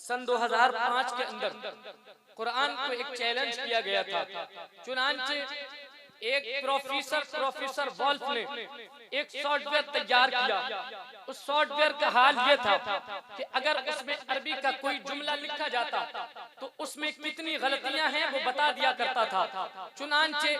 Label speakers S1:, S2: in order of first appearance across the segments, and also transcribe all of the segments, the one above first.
S1: सन 2005 के अंदर कुरान को एक चैलेंज किया गया था। चुनांचे एक प्रोफेसर वॉल्फ ने एक सॉफ्टवेयर तैयार किया। उस सॉफ्टवेयर का हाल ये था कि अगर उसमें अरबी का कोई जुमला लिखा जाता तो उसमें कितनी गलतियां हैं वो बता दिया करता था। चुनांचे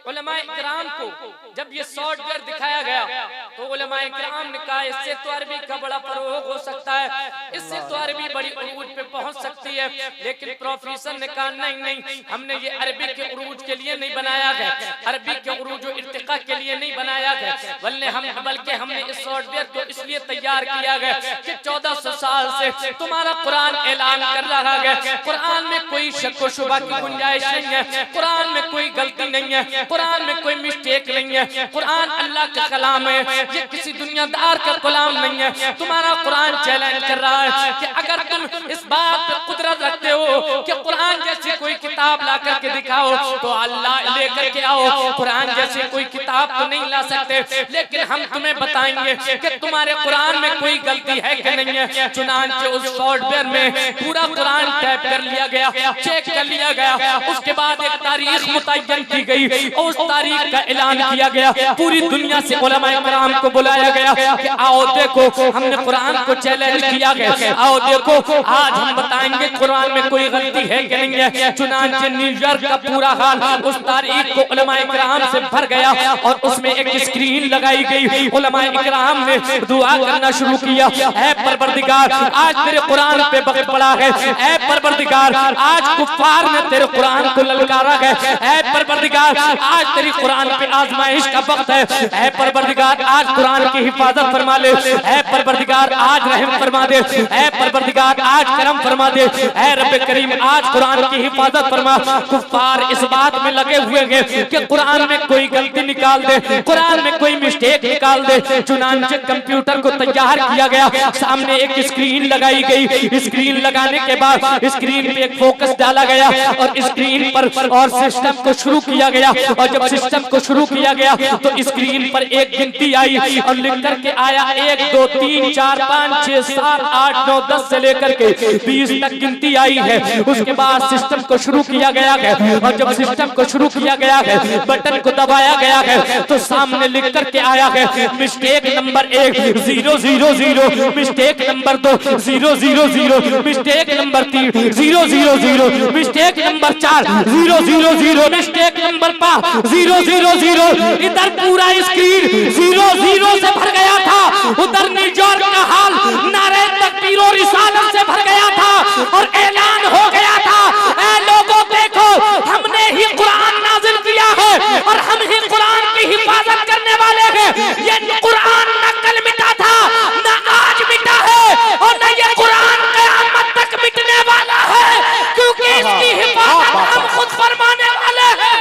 S1: उलमाए इकराम को जब ये सॉफ्टवेयर दिखाया गया तो उलमाए इकराम ने कहा इससे तो अरबी का बड़ा फरोग हो सकता है, इससे तो अरबी बड़ी उरूज पे पहुंच सकती है। लेकिन प्रोफेसर ने कहा नहीं, हमने ये अरबी के उरूज के लिए नहीं बनाया गया, अरबी के उरूज और इर्तिका के लिए नहीं बनाया गया, बल्कि हमने इस सॉफ्टवेयर को इसलिए तैयार किया गया कि 1400 साल से तुम्हारा कुरान ऐलान कर रहा है कुरान में कोई शक व शुबा की गुंजाइश नहीं है, कुरान में कोई गलती नहीं है, कुरान में कोई मिस्टेक नहीं है, कुरान अल्लाह का कलाम है, ये किसी दुनियादार का कलाम नहीं है। तुम्हारा कुरान चैलेंज कर रहा है कि अगर तुम इस बात पर कुदरत रखते हो कि कुरान जैसी कोई किताब ला करके दिखाओ तो अल्लाह लेकर के आओ। कुरान जैसी कोई किताब तो नहीं ला सकते, लेकिन हम तुम्हें बताएंगे कि तुम्हारे कुरान में कोई गलती है कि नहीं है। चुनांचे उस सॉफ्टवेयर में पूरा कुरान टाइप कर लिया गया, चेक कर लिया गया। उसके बाद एक तारीख मुतय्यन की गई और उस तारीख का ऐलान किया गया। पूरी दुनिया से उलमाए किराम को बुलाया गया कि आओ देखो हमने कुरान को चैलेंज किया गया, आओ देखो आज हम बताएंगे कुरान में कोई गलती है कि नहीं है। चुनांचे न्यूयॉर्क का पूरा हाल उस तारीख को उलमाए किराम से भर गया और उसमें एक स्क्रीन लगाई गई। उलमाए किराम ने दुआ करना शुरू किया, ऐ परवरदिगार आज तेरे कुरान पे वक्त पड़ा है, ऐ परवरदिगार आज कुफ्फार ने तेरे कुरान को ललकारा है, ऐ परवरदिगार आज तेरी कुरान पे आजमाइश का वक्त है, ऐ परवरदिगार आज कुरान की हिफाजत फरमा ले, ऐ परवरदिगार आज रहम फरमा दे, ऐ परवरदिगार आज करम फरमा दे, ऐ रब्बे करीम आज कुरान की हिफाजत फरमा। कुफ्फार इस बात में लगे हुए हैं कि कुरान में कोई गलती निकाल दे, कुरान में कोई मिस्टेक निकाल दे। चुनांचे कंप्यूटर को तैयार किया गया, सामने एक स्क्रीन लगाई गई, स्क्रीन लगाने के बाद स्क्रीन पे एक फोकस डाला गया और स्क्रीन पर और सिस्टम को शुरू किया गया। और जब सिस्टम को शुरू किया गया तो स्क्रीन पर एक गिनती आई और लिख करके आया 1 2 3 4 5 6 7 8 9 10 से लेकर के 20 तक गिनती आई है। उसके बाद सिस्टम को शुरू किया गया है और जब सिस्टम को शुरू किया गया है बटन को दबाया गया है तो सामने लिख करके आया है mistake number 1 0 0 0, mistake number 2 0 0 0, mistake number 3 0 0 0, mistake number 4 0 0 0, mistake number 5 0 0 0। इधर पूरा स्क्रीन 0 0 से भर गया था, उधर न्यूयॉर्क का हाल नारे तकबीर और रिसालत से भर गया था और ऐलान हो गया था ऐ लोगों देखो हमने ही कुरान नाजिल किया है और हम ही कुरान की हिफाजत करने वाले हैं। ये कुरान न कल मिटा था न आज मिटा है और न ये कुरान क़यामत तक मिटने वाला है, क्योंकि इसकी हिफाजत हम खुद फरमाने वाले हैं।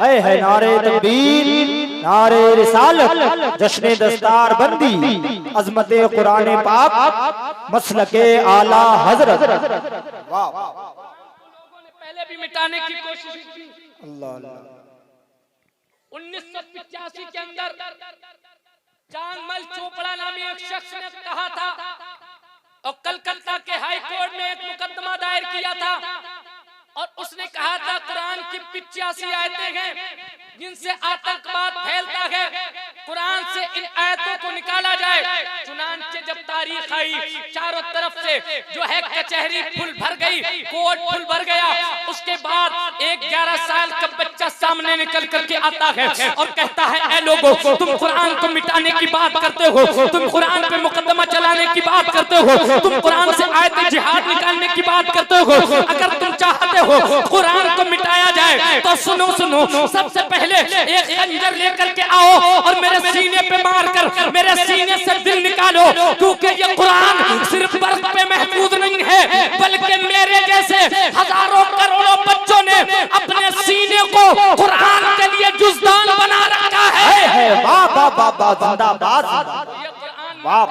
S2: ऐ है नारे तकबीर, नारे रिसालत, जश्न दस्तार बंदी, अजमते कुरान पाक, मसलके आला हजरत। वाह
S1: पहले भी मिटाने की कोशिश की।
S2: अल्लाह
S1: 1985 के अंदर चांगमल चोपड़ा नामी एक शख्स ने कहा था और कलकत्ता के हाई कोर्ट में एक मुकदमा दायर किया था और उसने कहा था कुरान की 85 आयतें हैं जिनसे आतंकवाद फैलता है, कुरान से इन आयतों को निकाला जाए। चुनांचे जब तारीख आई चारों तरफ से जो है कचहरी फुल भर गई, कोर्ट फुल भर गया। उसके बाद एक 11 साल का बच्चा सामने निकल करके आता है और कहता है ऐ लोगों तुम कुरान को मिटाने की बात करते हो, तुम कुरान पे मुकदमा चलाने की बात करते हो, तुम कुरान से आयत जिहाद निकालने की बात करते हो। अगर तुम चाहते हो कुरान को मिटाया जाए तो सुनो सबसे पहले एक खंजर लेकर के आओ और मेरे सीने पे मार कर मेरे सीने से दिल निकालो, क्योंकि ये कुरान सिर्फ बर्फ पे महफूज नहीं है बल्कि मेरे जैसे हजारों करोड़ों बच्चों ने अपने सीने को कुरान के लिए जुज़दान बना रखा है।
S2: वाह वाह वाह जिंदाबाद।